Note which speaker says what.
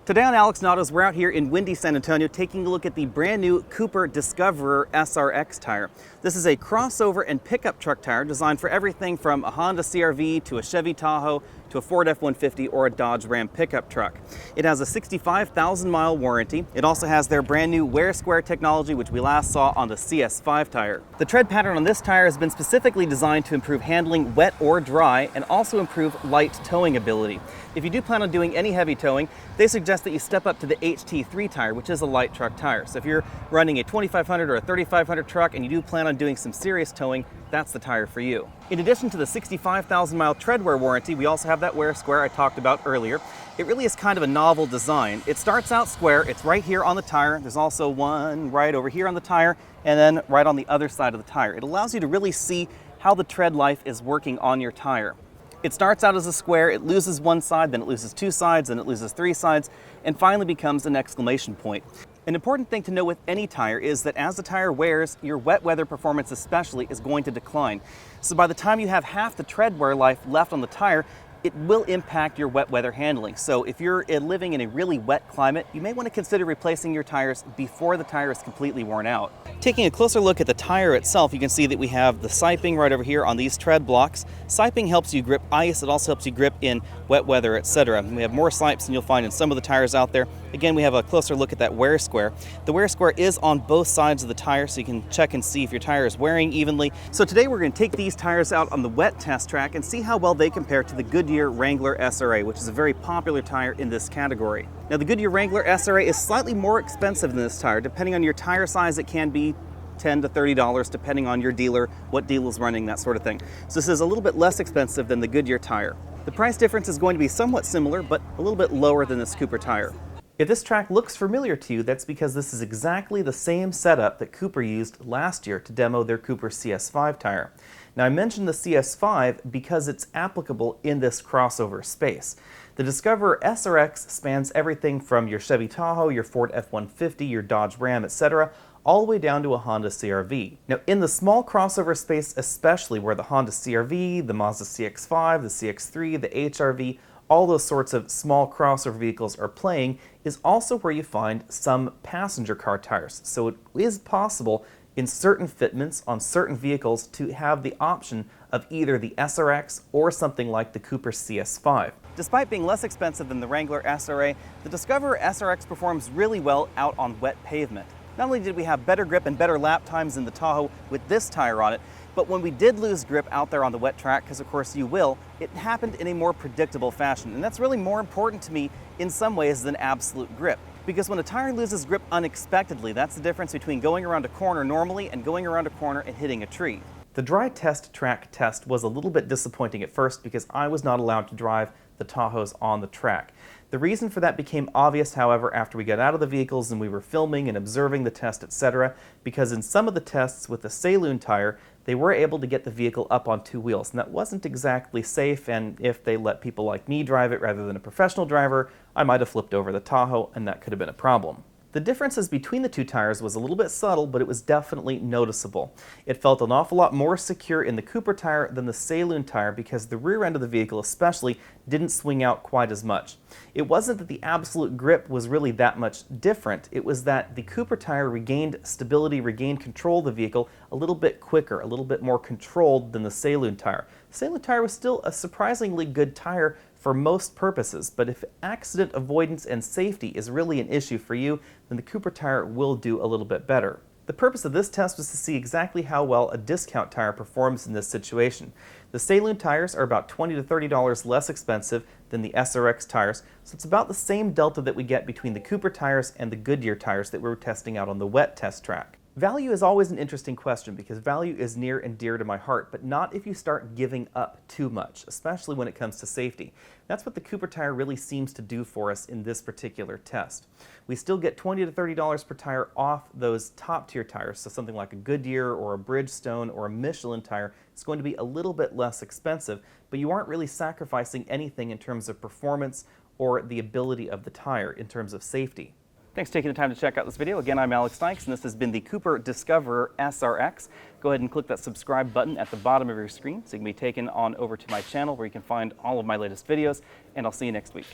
Speaker 1: Today on Alex Autos, we're out here in windy San Antonio taking a look at the brand new Cooper Discoverer SRX tire. This is a crossover and pickup truck tire designed for everything from a Honda CR-V to a Chevy Tahoe to a Ford F-150 or a Dodge Ram pickup truck. It has a 65,000 mile warranty. It also has their brand new Wear Square technology, which we last saw on the CS5 tire. The tread pattern on this tire has been specifically designed to improve handling wet or dry and also improve light towing ability. If you do plan on doing any heavy towing, they suggest that you step up to the HT3 tire, which is a light truck tire. So if you're running a 2500 or a 3500 truck and you do plan on doing some serious towing, that's the tire for you. In addition to the 65,000 mile tread wear warranty, we also have that Wear Square I talked about earlier. It really is kind of a novel design. It starts out square, it's right here on the tire. There's also one right over here on the tire, and then right on the other side of the tire. It allows you to really see how the tread life is working on your tire. It starts out as a square, it loses one side, then it loses two sides, then it loses three sides, and finally becomes an exclamation point. An important thing to know with any tire is that as the tire wears, your wet weather performance especially is going to decline. So by the time you have half the tread wear life left on the tire, it will impact your wet weather handling. So if you're living in a really wet climate, you may want to consider replacing your tires before the tire is completely worn out. Taking a closer look at the tire itself, you can see that we have the siping right over here on these tread blocks. Siping helps you grip ice, it also helps you grip in wet weather, etc. We have more sipes than you'll find in some of the tires out there. Again, we have a closer look at that Wear Square. The Wear Square is on both sides of the tire, so you can check and see if your tire is wearing evenly. So today we're going to take these tires out on the wet test track and see how well they compare to the Goodyear Wrangler SRA, which is a very popular tire in this category. Now the Goodyear Wrangler SRA is slightly more expensive than this tire. Depending on your tire size, it can be $10 to $30 depending on your dealer, what deal is running, that sort of thing. So this is a little bit less expensive than the Goodyear tire. The price difference is going to be somewhat similar, but a little bit lower than this Cooper tire. If this track looks familiar to you, that's because this is exactly the same setup that Cooper used last year to demo their Cooper CS5 tire. Now I mentioned the CS5 because it's applicable in this crossover space. The Discoverer SRX spans everything from your Chevy Tahoe, your Ford F-150, your Dodge Ram, etc., all the way down to a Honda CR-V. Now in the small crossover space especially, where the Honda CR-V, the Mazda CX-5, the CX-3, the HR-V, all those sorts of small crossover vehicles are playing, is also where you find some passenger car tires. So it is possible in certain fitments on certain vehicles to have the option of either the SRX or something like the Cooper CS5. Despite being less expensive than the Wrangler SRA, the Discoverer SRX performs really well out on wet pavement. Not only did we have better grip and better lap times in the Tahoe with this tire on it, but when we did lose grip out there on the wet track, because of course you will, it happened in a more predictable fashion. And that's really more important to me in some ways than absolute grip. Because when a tire loses grip unexpectedly, that's the difference between going around a corner normally and going around a corner and hitting a tree. The dry test track test was a little bit disappointing at first because I was not allowed to drive the Tahoes on the track. The reason for that became obvious, however, after we got out of the vehicles and we were filming and observing the test, etc., because in some of the tests with the Saloon tire, they were able to get the vehicle up on two wheels, and that wasn't exactly safe, and if they let people like me drive it rather than a professional driver, I might have flipped over the Tahoe, and that could have been a problem. The differences between the two tires was a little bit subtle, but it was definitely noticeable. It felt an awful lot more secure in the Cooper tire than the Saloon tire because the rear end of the vehicle especially didn't swing out quite as much. It wasn't that the absolute grip was really that much different, it was that the Cooper tire regained stability, regained control of the vehicle a little bit quicker, a little bit more controlled than the Saloon tire. The Saloon tire was still a surprisingly good tire for most purposes, but if accident avoidance and safety is really an issue for you, then the Cooper tire will do a little bit better. The purpose of this test was to see exactly how well a discount tire performs in this situation. The Saloon tires are about $20 to $30 less expensive than the SRX tires, so it's about the same delta that we get between the Cooper tires and the Goodyear tires that we were testing out on the wet test track. Value is always an interesting question because value is near and dear to my heart, but not if you start giving up too much, especially when it comes to safety. That's what the Cooper tire really seems to do for us in this particular test. We still get $20 to $30 per tire off those top tier tires, so something like a Goodyear or a Bridgestone or a Michelin tire is going to be a little bit less expensive, but you aren't really sacrificing anything in terms of performance or the ability of the tire in terms of safety. Thanks for taking the time to check out this video. Again, I'm Alex Dykes, and this has been the Cooper Discoverer SRX. Go ahead and click that subscribe button at the bottom of your screen so you can be taken on over to my channel where you can find all of my latest videos, and I'll see you next week.